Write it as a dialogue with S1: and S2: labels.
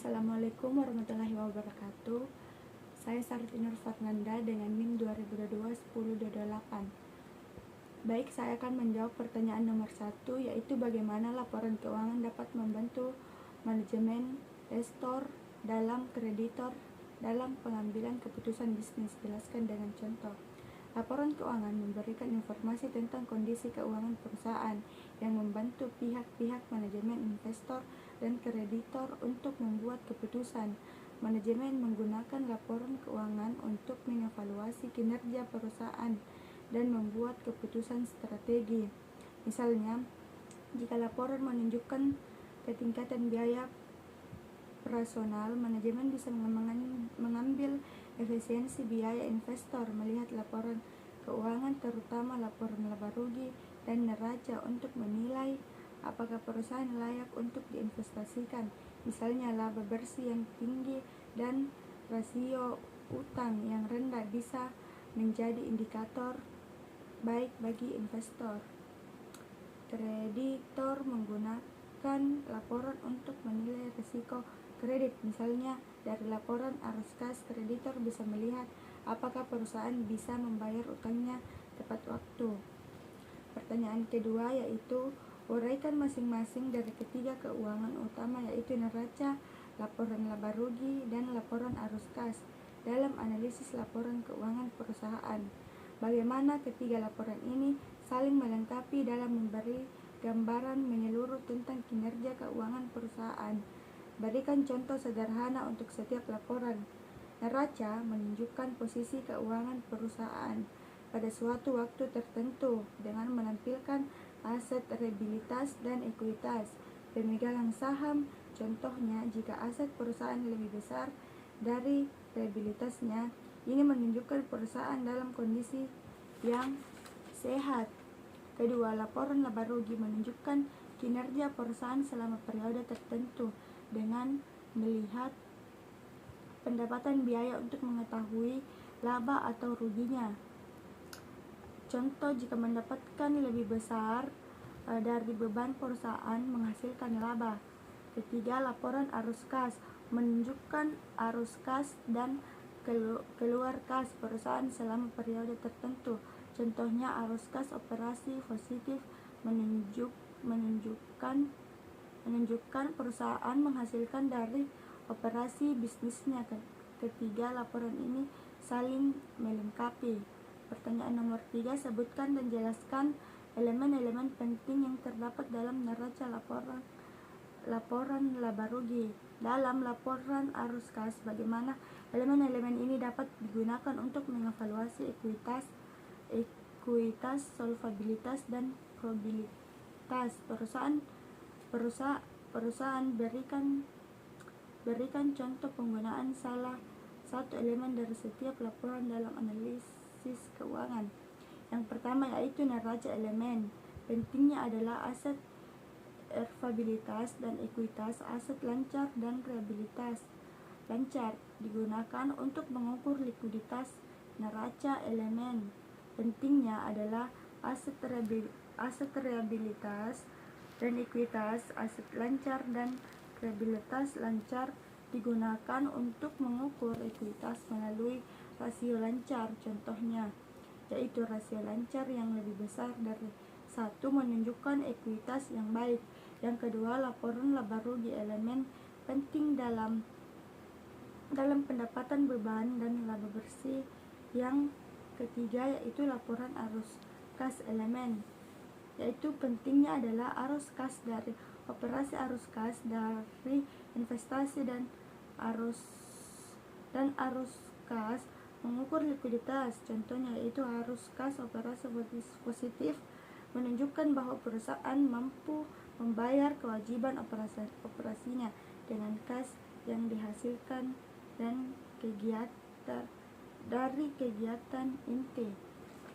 S1: Assalamualaikum warahmatullahi wabarakatuh. Saya Sarti Nur Fatnanda dengan NIM 2022-1028. Baik, saya akan menjawab pertanyaan nomor 1, yaitu bagaimana laporan keuangan dapat membantu manajemen investor dalam kreditor dalam pengambilan keputusan bisnis. Jelaskan dengan contoh. Laporan keuangan memberikan informasi tentang kondisi keuangan perusahaan yang membantu pihak-pihak manajemen, investor, dan kreditor untuk membuat keputusan. Manajemen menggunakan laporan keuangan untuk mengevaluasi kinerja perusahaan dan membuat keputusan strategi. Misalnya, jika laporan menunjukkan ketingkatan biaya operasional, manajemen bisa mengambil efisiensi biaya investor, melihat laporan keuangan terutama laporan laba rugi dan neraca untuk menilai apakah perusahaan layak untuk diinvestasikan. Misalnya, laba bersih yang tinggi dan rasio utang yang rendah bisa menjadi indikator baik bagi investor. Kreditor menggunakan laporan untuk menilai risiko kredit. Misalnya, dari laporan arus kas, kreditor bisa melihat apakah perusahaan bisa membayar utangnya tepat waktu. Pertanyaan kedua yaitu uraikan masing-masing dari ketiga keuangan utama, yaitu neraca, laporan laba rugi, dan laporan arus kas dalam analisis laporan keuangan perusahaan. Bagaimana ketiga laporan ini saling melengkapi dalam memberi gambaran menyeluruh tentang kinerja keuangan perusahaan. Berikan contoh sederhana untuk setiap laporan. Neraca menunjukkan posisi keuangan perusahaan pada suatu waktu tertentu dengan menampilkan aset, liabilitas, dan ekuitas pemegang saham. Contohnya, jika aset perusahaan lebih besar dari liabilitasnya, ini menunjukkan perusahaan dalam kondisi yang sehat. Kedua, laporan laba rugi menunjukkan kinerja perusahaan selama periode tertentu dengan melihat pendapatan biaya untuk mengetahui laba atau ruginya. Contoh, jika mendapatkan lebih besar dari beban, perusahaan menghasilkan laba. Ketiga, laporan arus kas menunjukkan arus kas dan keluar kas perusahaan selama periode tertentu. Contohnya, arus kas operasi positif menunjukkan perusahaan menghasilkan dari operasi bisnisnya. Ketiga laporan ini saling melengkapi. Pertanyaan nomor 3, sebutkan dan jelaskan elemen-elemen penting yang terdapat dalam neraca laporan laba rugi. Dalam laporan arus kas, bagaimana elemen-elemen ini dapat digunakan untuk mengevaluasi ekuitas, solvabilitas, dan probabilitas perusahaan. Berikan contoh penggunaan salah satu elemen dari setiap laporan dalam analisis keuangan. Yang pertama yaitu neraca. Elemen pentingnya adalah aset, solvabilitas, dan ekuitas. Aset lancar dan liabilitas lancar digunakan untuk mengukur likuiditas. Neraca. Elemen pentingnya adalah aset, liabilitas, dan ekuitas. Aset lancar dan liabilitas lancar digunakan untuk mengukur ekuitas melalui rasio lancar. Contohnya yaitu rasio lancar yang lebih besar dari 1 menunjukkan ekuitas yang baik. Yang kedua, laporan laba rugi. Elemen penting dalam pendapatan beban dan laba bersih. Yang ketiga yaitu laporan arus kas. Elemen yaitu pentingnya adalah arus kas dari operasi, arus kas dari investasi, dan arus kas mengukur likuiditas. Contohnya yaitu arus kas operasi positif menunjukkan bahwa perusahaan mampu membayar kewajiban operasinya dengan kas yang dihasilkan dan kegiatan inti.